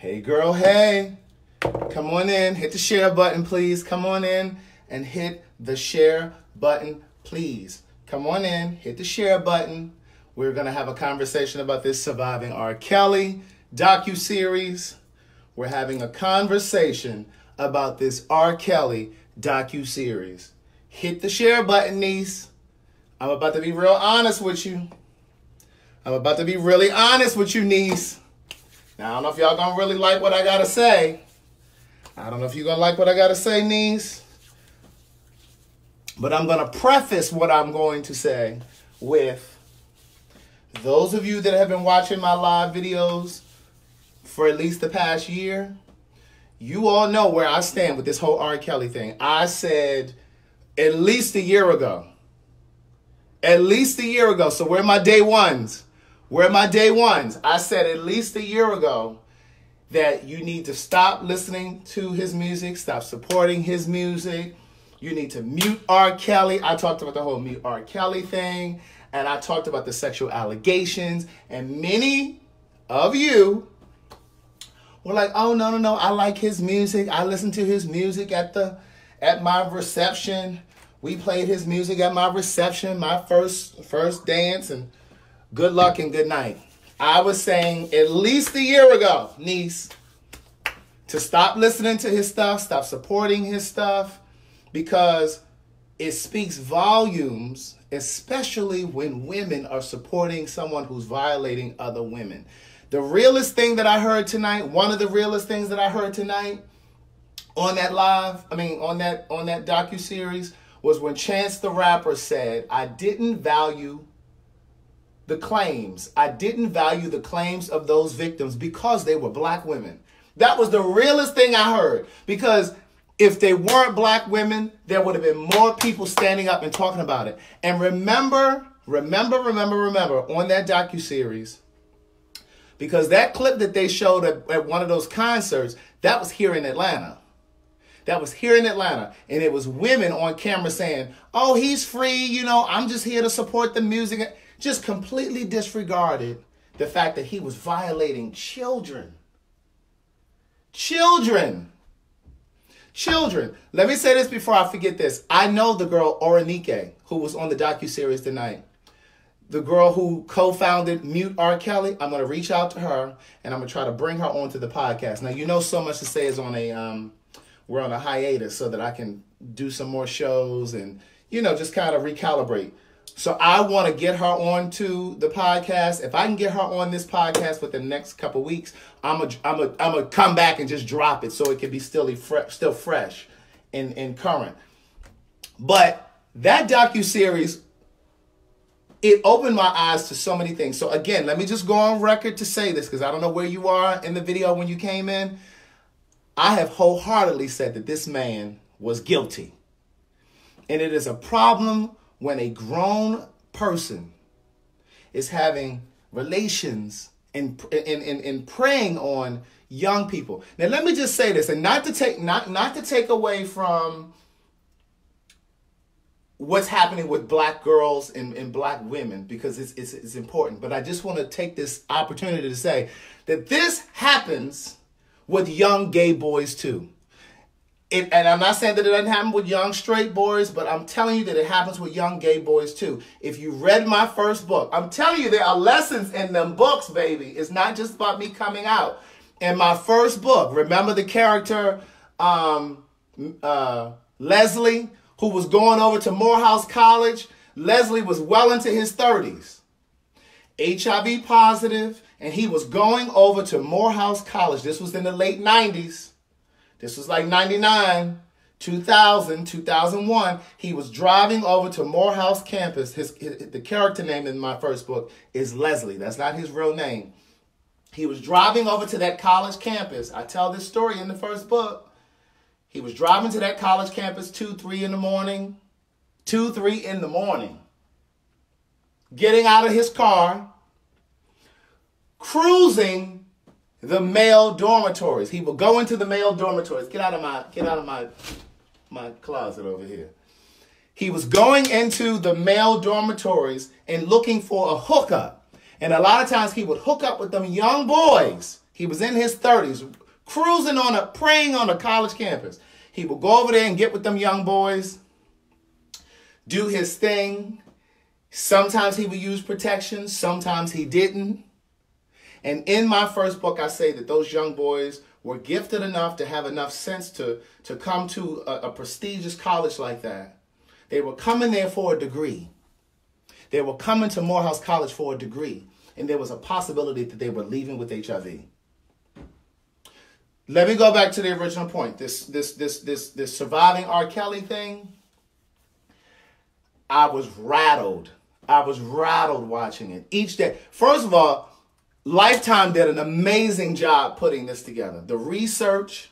Hey girl, hey, come on in, hit the share button, please. Come on in and hit the share button, please. Come on in, hit the share button. We're gonna have a conversation about this Surviving R. Kelly docuseries. We're having a conversation about this R. Kelly docuseries. Hit the share button, niece. I'm about to be real honest with you. I'm about to be really honest with you, niece. Now, I don't know if y'all gonna really like what I gotta say. I don't know if you're gonna like what I gotta say, niece. But I'm gonna preface what I'm going to say with those of you that have been watching my live videos for at least the past year, you all know where I stand with this whole R. Kelly thing. I said at least a year ago. At least a year ago. So where are my day ones? Where are my day ones? I said at least a year ago that you need to stop listening to his music, stop supporting his music. You need to mute R. Kelly. I talked about the whole mute R. Kelly thing, and I talked about the sexual allegations, and many of you were like, oh, no, I like his music. I listened to his music at my reception. We played his music at my reception, my first dance, and good luck and good night. I was saying at least a year ago, niece, to stop listening to his stuff, stop supporting his stuff, because it speaks volumes, especially when women are supporting someone who's violating other women. The realest thing that I heard tonight, one of the realest things that I heard tonight on that on that docuseries was when Chance the Rapper said, I didn't value the claims. I didn't value the claims of those victims because they were black women. That was the realest thing I heard. Because if they weren't black women, there would have been more people standing up and talking about it. And remember on that docuseries, because that clip that they showed at one of those concerts, that was here in Atlanta. That was here in Atlanta. And it was women on camera saying, oh, he's free. I'm just here to support the music. Just completely disregarded the fact that he was violating children. Children. Let me say this before I forget this. I know the girl Oronike, who was on the docuseries tonight. The girl who co-founded Mute R. Kelly. I'm going to reach out to her, and I'm going to try to bring her onto the podcast. Now, So Much to Say is on we're on a hiatus so that I can do some more shows and, just kind of recalibrate. So I want to get her onto the podcast. If I can get her on this podcast within the next couple weeks, I'm a come back and just drop it so it can be still fresh and current. But that docuseries, it opened my eyes to so many things. So again, let me just go on record to say this, because I don't know where you are in the video when you came in. I have wholeheartedly said that this man was guilty. And it is a problem when a grown person is having relations and preying on young people. Now, let me just say this, and not to take away from what's happening with black girls and black women, because it's important. But I just want to take this opportunity to say that this happens with young gay boys too. And I'm not saying that it doesn't happen with young straight boys, but I'm telling you that it happens with young gay boys too. If you read my first book, I'm telling you there are lessons in them books, baby. It's not just about me coming out. In my first book, remember the character Leslie, who was going over to Morehouse College? Leslie was well into his 30s, HIV positive, and he was going over to Morehouse College. This was in the late 90s. This was like 99, 2000, 2001. He was driving over to Morehouse campus. The character name in my first book is Leslie. That's not his real name. He was driving over to that college campus. I tell this story in the first book. He was driving to that college campus 2, 3 in the morning. 2, 3 in the morning. Getting out of his car. Cruising the male dormitories. He would go into the male dormitories. Get out of my closet over here. He was going into the male dormitories and looking for a hookup. And a lot of times he would hook up with them young boys. He was in his 30s, preying on a college campus. He would go over there and get with them young boys, do his thing. Sometimes he would use protection. Sometimes he didn't. And in my first book, I say that those young boys were gifted enough to have enough sense to come to a prestigious college like that. They were coming there for a degree. They were coming to Morehouse College for a degree, and there was a possibility that they were leaving with HIV. Let me go back to the original point. This surviving R. Kelly thing. I was rattled. I was rattled watching it each day. First of all, Lifetime did an amazing job putting this together. The research,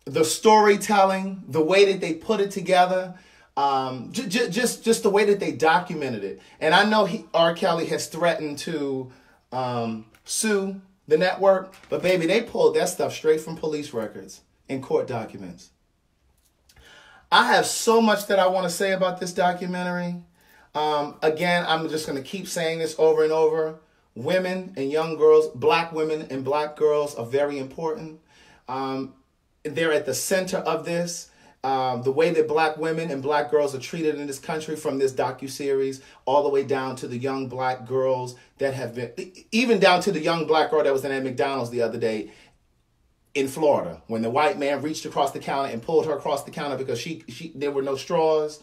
the storytelling, the way that they put it together. Just the way that they documented it. And I know R. Kelly has threatened to sue the network, but baby, they pulled that stuff straight from police records and court documents. I have so much that I want to say about this documentary. Again, I'm just going to keep saying this over and over. Women and young girls, black women and black girls are very important. They're at the center of this. The way that black women and black girls are treated in this country, from this docuseries all the way down to the young black girls that have been, even down to the young black girl that was in at McDonald's the other day in Florida, when the white man reached across the counter and pulled her across the counter because there were no straws.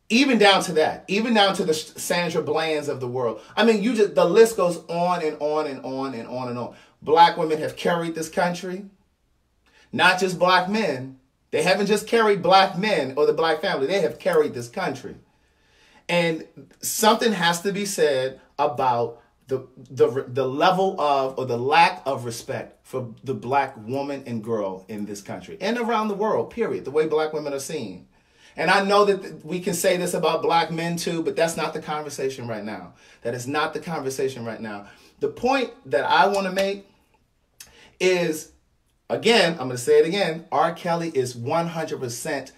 Even down to that, even down to the Sandra Blands of the world. I mean, the list goes on and on and on and on and on. Black women have carried this country. Not just black men. They haven't just carried black men or the black family. They have carried this country. And something has to be said about the level of, or the lack of respect for the black woman and girl in this country and around the world, period. The way black women are seen. And I know that we can say this about black men too, but that's not the conversation right now. That is not the conversation right now. The point that I want to make is, again, I'm going to say it again, R. Kelly is 100%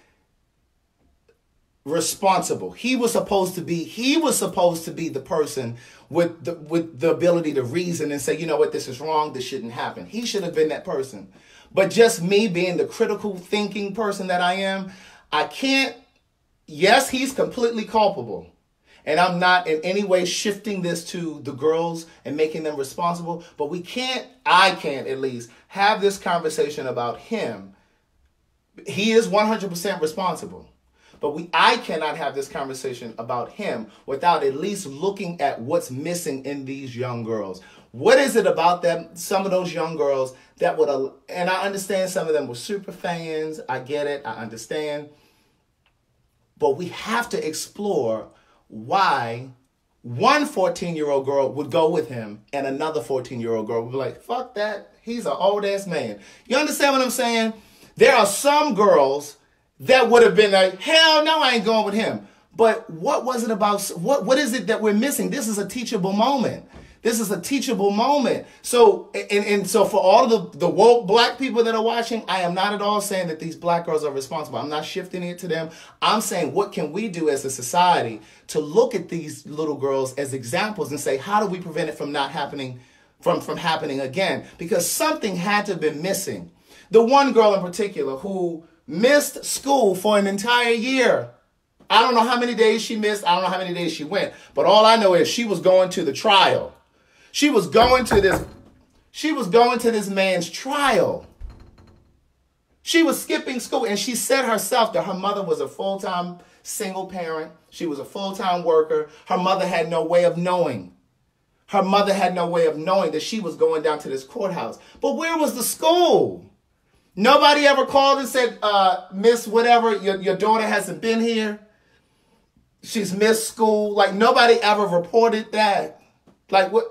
responsible. He was supposed to be the person with the ability to reason and say, you know what, this is wrong, this shouldn't happen. He should have been that person. But just me being the critical thinking person that I am, I can't, yes, he's completely culpable. And I'm not in any way shifting this to the girls and making them responsible. But I can't at least, have this conversation about him. He is 100% responsible. But I cannot have this conversation about him without at least looking at what's missing in these young girls. What is it about them, some of those young girls that would, and I understand some of them were super fans. I get it. I understand. But we have to explore why one 14-year-old girl would go with him and another 14-year-old girl would be like, fuck that. He's an old-ass man. You understand what I'm saying? There are some girls that would have been like, hell no, I ain't going with him. But what was it about? What is it that we're missing? This is a teachable moment. This is a teachable moment. So, and so for all of the woke black people that are watching, I am not at all saying that these black girls are responsible. I'm not shifting it to them. I'm saying, what can we do as a society to look at these little girls as examples and say, how do we prevent it from not happening, from happening again? Because something had to have been missing. The one girl in particular who missed school for an entire year. I don't know how many days she missed. I don't know how many days she went. But all I know is she was going to the trial. She was going to this man's trial. She was skipping school, and she said herself that her mother was a full-time single parent. She was a full-time worker. Her mother had no way of knowing. Her mother had no way of knowing that she was going down to this courthouse. But where was the school? Nobody ever called and said, Miss whatever, your daughter hasn't been here. She's missed school. Like, nobody ever reported that. Like, what?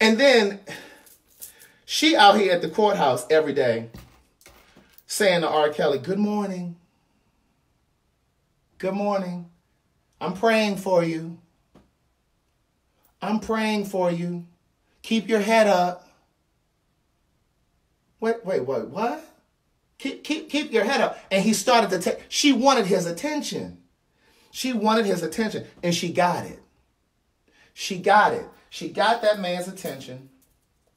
And then she out here at the courthouse every day saying to R. Kelly, good morning. Good morning. I'm praying for you. I'm praying for you. Keep your head up. Wait, what? Keep your head up. And he started to take, she wanted his attention. She wanted his attention, and she got it. She got it. She got that man's attention.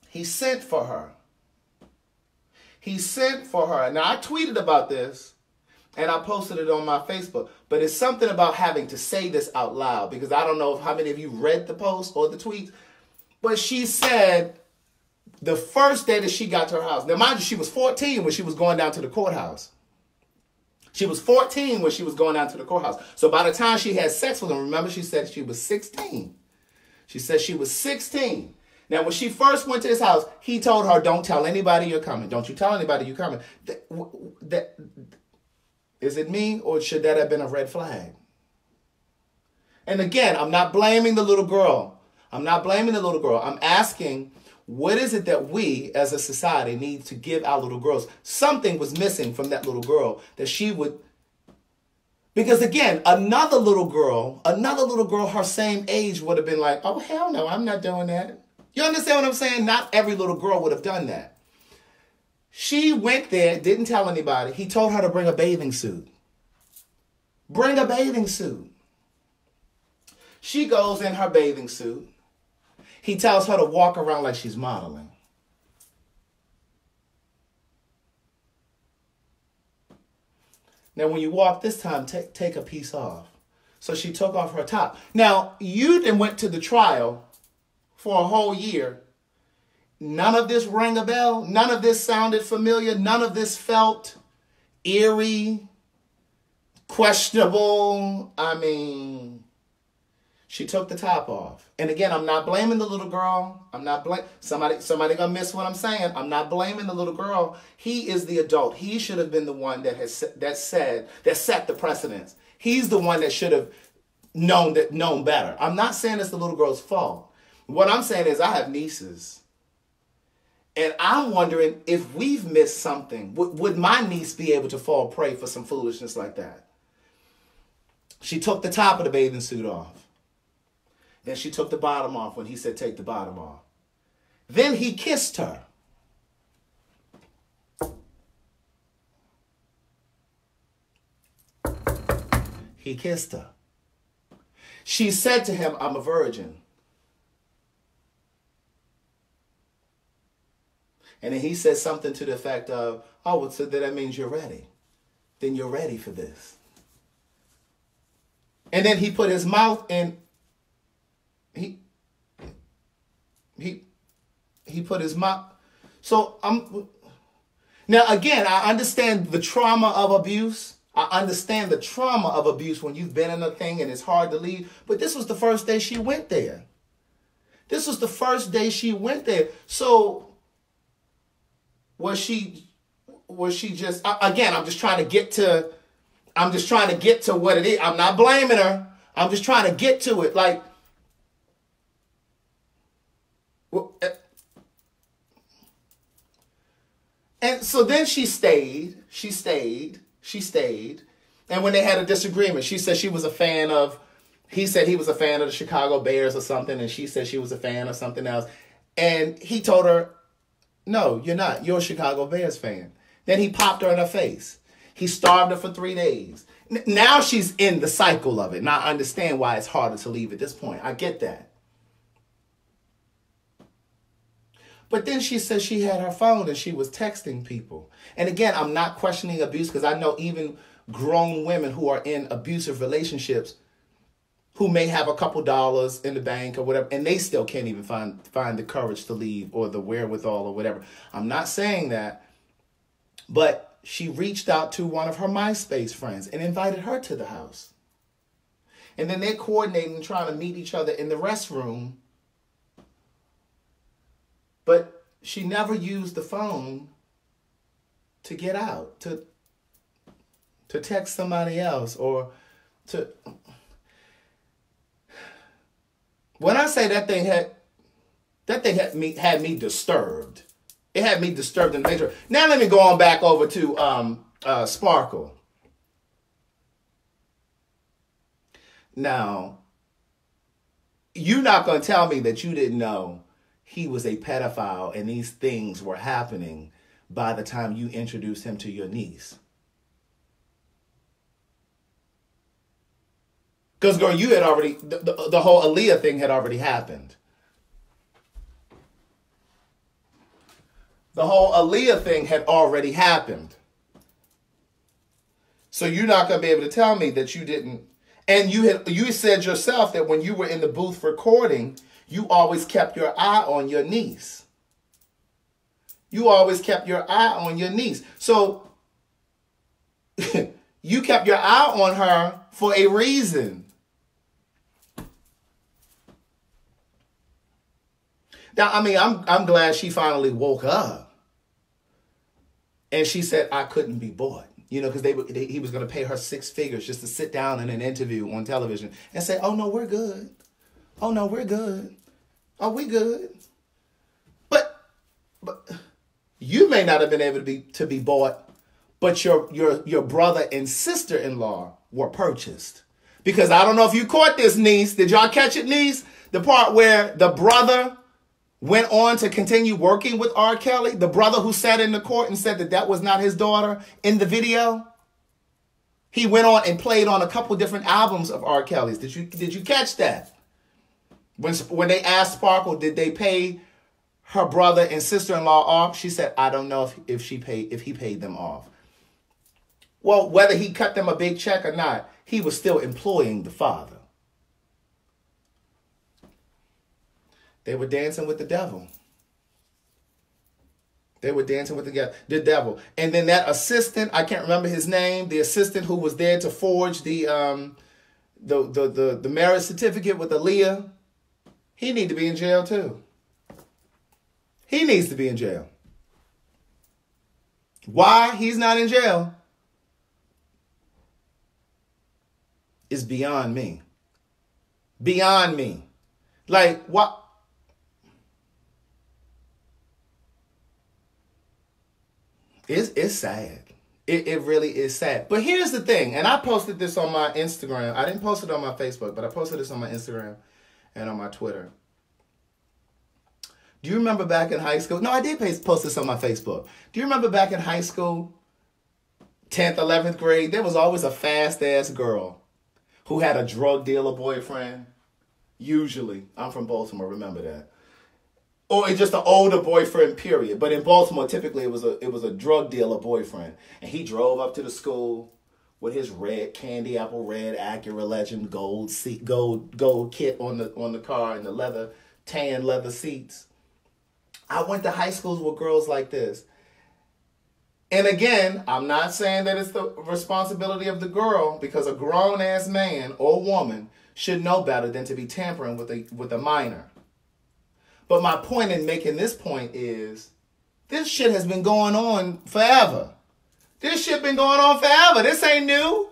He sent for her. He sent for her. Now, I tweeted about this, and I posted it on my Facebook, but it's something about having to say this out loud, because I don't know how many of you read the post or the tweets, but she said the first day that she got to her house. Now, mind you, she was 14 when she was going down to the courthouse. She was 14 when she was going down to the courthouse. So by the time she had sex with him, remember, she said she was 16. She said she was 16. Now, when she first went to his house, he told her, don't tell anybody you're coming. Don't you tell anybody you're coming. Is it me, or should that have been a red flag? And again, I'm not blaming the little girl. I'm not blaming the little girl. I'm asking, what is it that we as a society need to give our little girls? Something was missing from that little girl that she would, because again, another little girl, her same age would have been like, oh, hell no, I'm not doing that. You understand what I'm saying? Not every little girl would have done that. She went there, didn't tell anybody. He told her to bring a bathing suit. Bring a bathing suit. She goes in her bathing suit. He tells her to walk around like she's modeling. Now, when you walk this time, take a piece off. So she took off her top. Now, you then went to the trial for a whole year. None of this rang a bell. None of this sounded familiar. None of this felt eerie, questionable. I mean, she took the top off. And again, I'm not blaming the little girl. I'm not blaming somebody gonna miss what I'm saying. I'm not blaming the little girl. He is the adult. He should have been the one that set the precedence. He's the one that should have known better. I'm not saying it's the little girl's fault. What I'm saying is, I have nieces, and I'm wondering if we've missed something. Would my niece be able to fall prey for some foolishness like that? She took the top of the bathing suit off. Then she took the bottom off when he said take the bottom off. Then he kissed her. He kissed her. She said to him, I'm a virgin. And then he said something to the effect of, oh, well, so that means you're ready. Then you're ready for this. And then he put his mouth in, he put his mouth. So now again, I understand the trauma of abuse. I understand the trauma of abuse when you've been in a thing and it's hard to leave. But this was the first day she went there. This was the first day she went there. So was she just, again, I'm just trying to get to what it is. I'm not blaming her. I'm just trying to get to it. Like, and so then she stayed. And when they had a disagreement, she said she was a fan of, he said he was a fan of the Chicago Bears or something, and she said she was a fan of something else. And he told her, no, you're not. You're a Chicago Bears fan. Then he popped her in her face. He starved her for 3 days. Now she's in the cycle of it. Now I understand why it's harder to leave at this point. I get that. But then she said she had her phone and she was texting people. And again, I'm not questioning abuse, because I know even grown women who are in abusive relationships who may have a couple dollars in the bank or whatever, and they still can't even find the courage to leave or the wherewithal or whatever. I'm not saying that, but she reached out to one of her MySpace friends and invited her to the house. And then they're coordinating, trying to meet each other in the restroom. But she never used the phone to get out, to text somebody else or to when I say that thing had me disturbed. It had me disturbed in the major. Now let me go on back over to Sparkle. Now, you're not going to tell me that you didn't know he was a pedophile and these things were happening by the time you introduced him to your niece. Because, girl, you had already, the whole Aaliyah thing had already happened. The whole Aaliyah thing had already happened. So you're not going to be able to tell me that you didn't. And you said yourself that when you were in the booth recording, you always kept your eye on your niece. You always kept your eye on your niece. So you kept your eye on her for a reason. Now, I mean, I'm glad she finally woke up. And she said, I couldn't be bought. You know, because he was going to pay her 6 figures just to sit down in an interview on television and say, oh, no, we're good. Oh, no, we're good. Oh, we good. But you may not have been able to be bought, but your brother and sister-in-law were purchased. Because I don't know if you caught this, niece. Did y'all catch it, niece? The part where the brother went on to continue working with R. Kelly, the brother who sat in the court and said that was not his daughter in the video. He went on and played on a couple different albums of R. Kelly's. Did you catch that? When they asked Sparkle, did they pay her brother and sister-in-law off? She said, I don't know if he paid them off. Well, whether he cut them a big check or not, he was still employing the father. They were dancing with the devil. They were dancing with the devil. And then that assistant, I can't remember his name, the assistant who was there to forge the marriage certificate with Aaliyah, he needs to be in jail too. He needs to be in jail. Why he's not in jail is beyond me. Beyond me. Like, what? It's sad. It really is sad. But here's the thing, and I posted this on my Instagram. I didn't post it on my Facebook, but I posted this on my Instagram and on my Twitter. Do you remember back in high school? No, I did post this on my Facebook. Do you remember back in high school, 10th, 11th grade, there was always a fast-ass girl who had a drug dealer boyfriend? Usually. I'm from Baltimore, remember that. Or just an older boyfriend, period. But in Baltimore, typically it was a drug dealer boyfriend. And he drove up to the school with his red, candy apple red Acura Legend gold kit on the car and the tan leather seats. I went to high schools with girls like this. And again, I'm not saying that it's the responsibility of the girl, because a grown-ass man or woman should know better than to be tampering with a minor. But my point in making this point is, this shit has been going on forever. This shit been going on forever. This ain't new.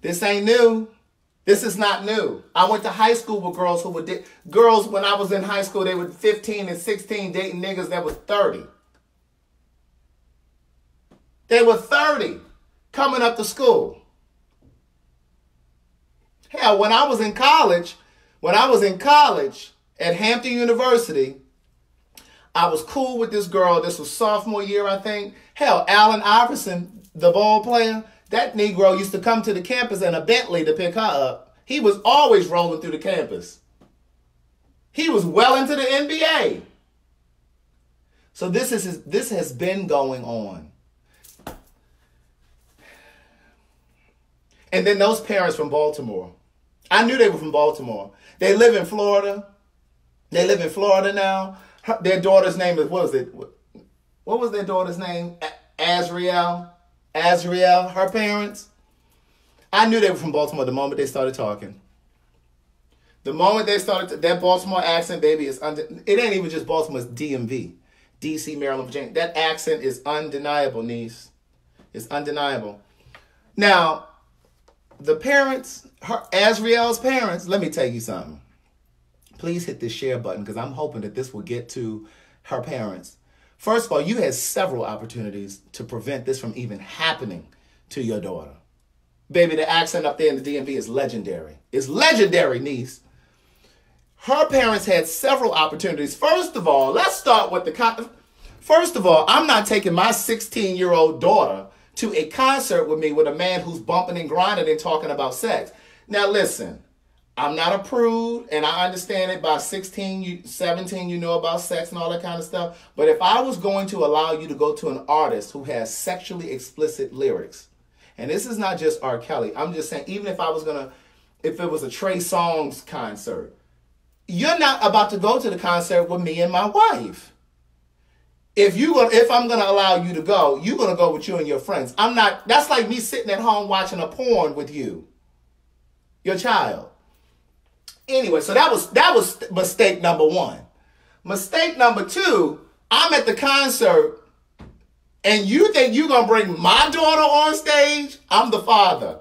This ain't new. This is not new. I went to high school with girls who were girls when I was in high school, they were 15 and 16 dating niggas that was 30. They were 30 coming up to school. Hell, when I was in college at Hampton University, I was cool with this girl. This was sophomore year, I think. Hell, Allen Iverson, the ball player, that Negro used to come to the campus in a Bentley to pick her up. He was always rolling through the campus. He was well into the NBA. So this has been going on. And then those parents from Baltimore, I knew they were from Baltimore. They live in Florida. They live in Florida now. Their daughter's name is, what was their daughter's name? Azriel, her parents. I knew they were from Baltimore the moment they started talking. The moment they started, that Baltimore accent, baby, it ain't even just Baltimore, it's DMV. DC, Maryland, Virginia. That accent is undeniable, niece. It's undeniable. Now, the parents, Azriel's parents, let me tell you something. Please hit this share button because I'm hoping that this will get to her parents. First of all, you had several opportunities to prevent this from even happening to your daughter. Baby, the accent up there in the DMV is legendary. It's legendary, niece. Her parents had several opportunities. First of all, let's start with First of all, I'm not taking my 16-year-old daughter to a concert with me with a man who's bumping and grinding and talking about sex. Now, listen, I'm not a prude, and I understand it. By 16, 17, you know about sex and all that kind of stuff. But if I was going to allow you to go to an artist who has sexually explicit lyrics, and this is not just R. Kelly, I'm just saying, even if it was a Trey Songz concert, you're not about to go to the concert with me and my wife. If I'm gonna allow you to go, you're gonna go with you and your friends. That's like me sitting at home watching a porn with you, your child. Anyway, so that was mistake number one. Mistake number two, I'm at the concert and you think you're going to bring my daughter on stage? I'm the father,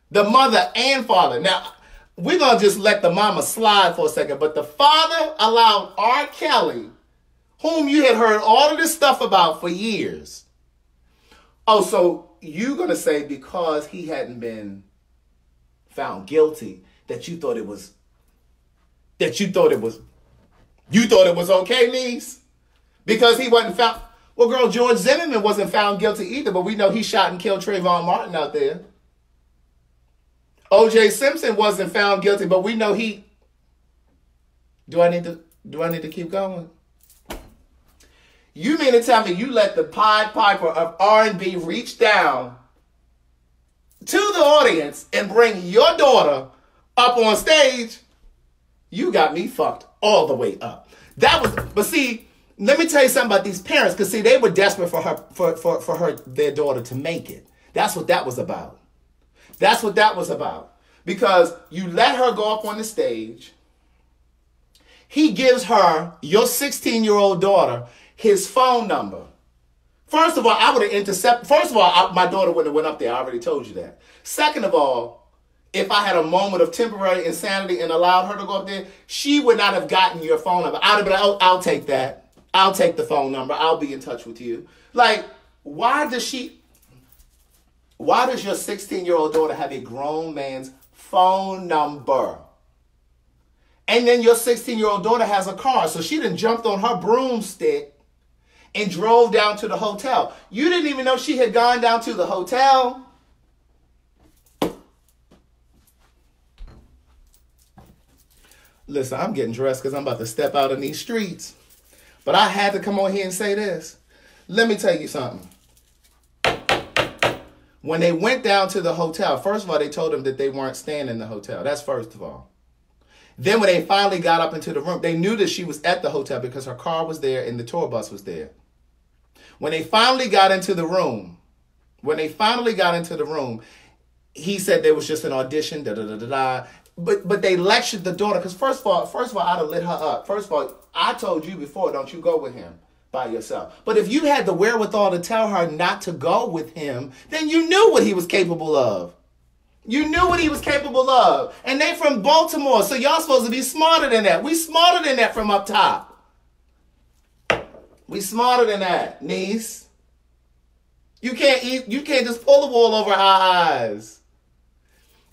the mother and father. Now, we're going to just let the mama slide for a second, but the father allowed R. Kelly, whom you had heard all of this stuff about for years. Oh, so you're going to say because he hadn't been found guilty that you thought it was okay, niece? Because he wasn't found. Well, girl, George Zimmerman wasn't found guilty either, but we know he shot and killed Trayvon Martin out there. O.J. Simpson wasn't found guilty, but we know he. Do I need to keep going? You mean to tell me you let the Pied Piper of R&B reach down to the audience and bring your daughter up on stage? You got me fucked all the way up. But see, let me tell you something about these parents, because see, they were desperate for their daughter to make it. That's what that was about. That's what that was about. Because you let her go up on the stage. He gives her, your 16-year-old daughter, his phone number. First of all, I would have intercepted. First of all, my daughter wouldn't have went up there. I already told you that. Second of all, if I had a moment of temporary insanity and allowed her to go up there, she would not have gotten your phone number. I'd have been like, I'll take that. I'll take the phone number. I'll be in touch with you. Like, why does your 16-year-old daughter have a grown man's phone number? And then your 16-year-old daughter has a car. So she done jumped on her broomstick and drove down to the hotel. You didn't even know she had gone down to the hotel. Listen, I'm getting dressed because I'm about to step out in these streets. But I had to come on here and say this. Let me tell you something. When they went down to the hotel, first of all, they told them that they weren't staying in the hotel. That's first of all. Then when they finally got up into the room, they knew that she was at the hotel because her car was there and the tour bus was there. When they finally got into the room, he said there was just an audition, But they lectured the daughter because first of all, I'd have lit her up. First of all, I told you before, don't you go with him by yourself. But if you had the wherewithal to tell her not to go with him, then you knew what he was capable of. You knew what he was capable of. And they from Baltimore, so y'all supposed to be smarter than that. We smarter than that from up top. We smarter than that, niece. You can't just pull the wool over our eyes.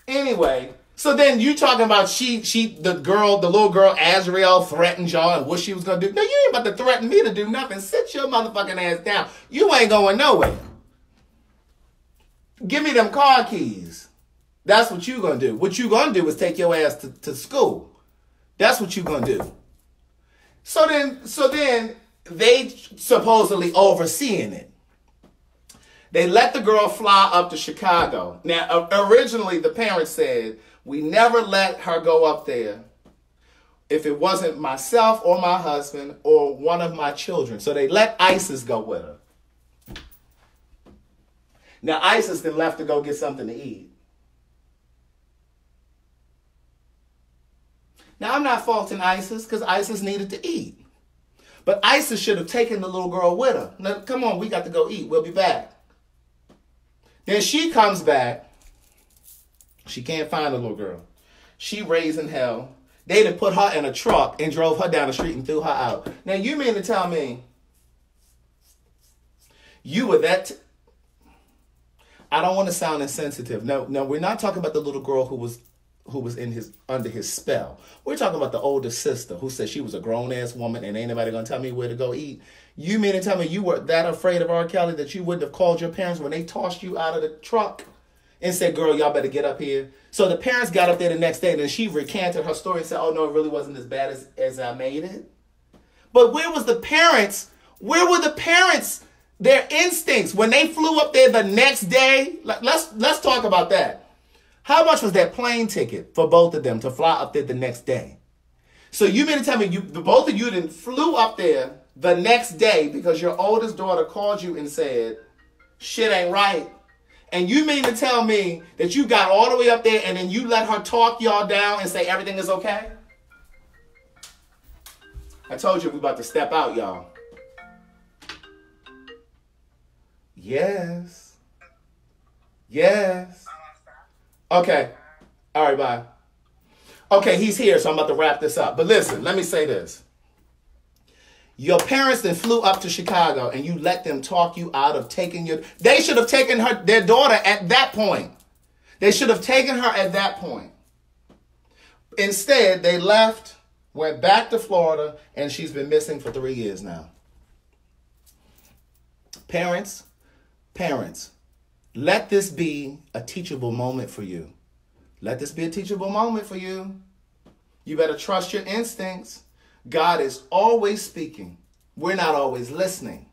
Anyway, so then you talking about the little girl, Azriel, threatened y'all and what she was going to do. No, you ain't about to threaten me to do nothing. Sit your motherfucking ass down. You ain't going nowhere. Give me them car keys. That's what you going to do. What you going to do is take your ass to school. That's what you going to do. So then they supposedly overseeing it. They let the girl fly up to Chicago. Now, originally the parents said, we never let her go up there if it wasn't myself or my husband or one of my children. So they let Isis go with her. Now, Isis then left to go get something to eat. Now, I'm not faulting Isis because Isis needed to eat. But Isis should have taken the little girl with her. Now, come on, we got to go eat. We'll be back. Then she comes back. She can't find the little girl. She raising hell. They done put her in a truck and drove her down the street and threw her out. Now, you mean to tell me you were that... I don't want to sound insensitive. No, we're not talking about the little girl who was under his spell. We're talking about the older sister who said she was a grown-ass woman and ain't nobody going to tell me where to go eat. You mean to tell me you were that afraid of R. Kelly that you wouldn't have called your parents when they tossed you out of the truck and said, girl, y'all better get up here? So the parents got up there the next day and then she recanted her story and said, oh, no, it really wasn't as bad as I made it. But where was the parents? Where were the parents? Their instincts when they flew up there the next day. Let's talk about that. How much was that plane ticket for both of them to fly up there the next day? So you mean to tell me both of you then flew up there the next day because your oldest daughter called you and said, shit ain't right? And you mean to tell me that you got all the way up there and then you let her talk y'all down and say everything is okay? I told you we about to step out, y'all. Yes. Yes. Okay. All right, bye. Okay, he's here, so I'm about to wrap this up. But listen, let me say this. Your parents then flew up to Chicago and you let them talk you out of taking your... They should have taken their daughter at that point. They should have taken her at that point. Instead, they left, went back to Florida, and she's been missing for 3 years now. Parents, let this be a teachable moment for you. Let this be a teachable moment for you. You better trust your instincts. God is always speaking. We're not always listening.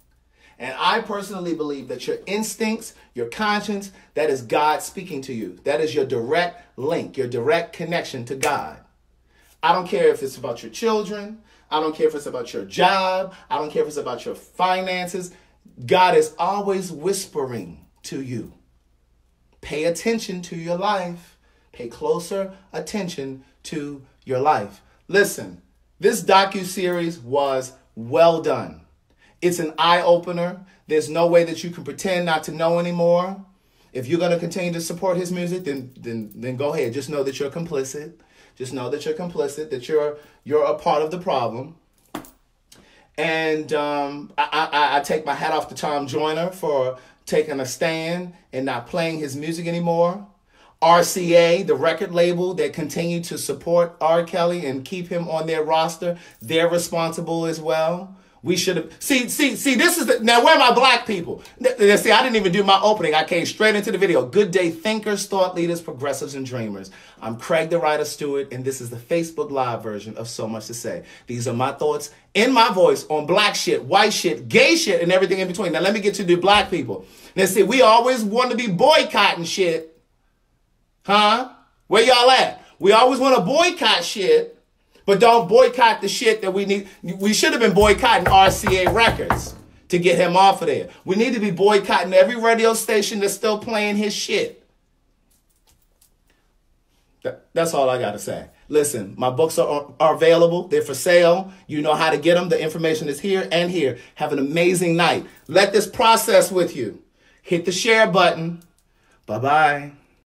And I personally believe that your instincts, your conscience, that is God speaking to you. That is your direct link, your direct connection to God. I don't care if it's about your children. I don't care if it's about your job. I don't care if it's about your finances. God is always whispering to you. Pay attention to your life. Pay closer attention to your life. Listen, this docuseries was well done. It's an eye-opener. There's no way that you can pretend not to know anymore. If you're going to continue to support his music, then go ahead. Just know that you're complicit. Just know that you're complicit, that you're a part of the problem. And I take my hat off to Tom Joyner for taking a stand and not playing his music anymore. RCA, the record label that continued to support R. Kelly and keep him on their roster, they're responsible as well. We should have... See, this is... Now, where are my black people? See, I didn't even do my opening. I came straight into the video. Good day, thinkers, thought leaders, progressives, and dreamers. I'm Craig the Writer Stewart, and this is the Facebook Live version of So Much to Say. These are my thoughts in my voice on black shit, white shit, gay shit, and everything in between. Now, let me get to the black people. Now, see, we always want to be boycotting shit. Huh? Where y'all at? We always want to boycott shit. But don't boycott the shit that we need. We should have been boycotting RCA Records to get him off of there. We need to be boycotting every radio station that's still playing his shit. That's all I got to say. Listen, my books are available. They're for sale. You know how to get them. The information is here and here. Have an amazing night. Let this process with you. Hit the share button. Bye-bye.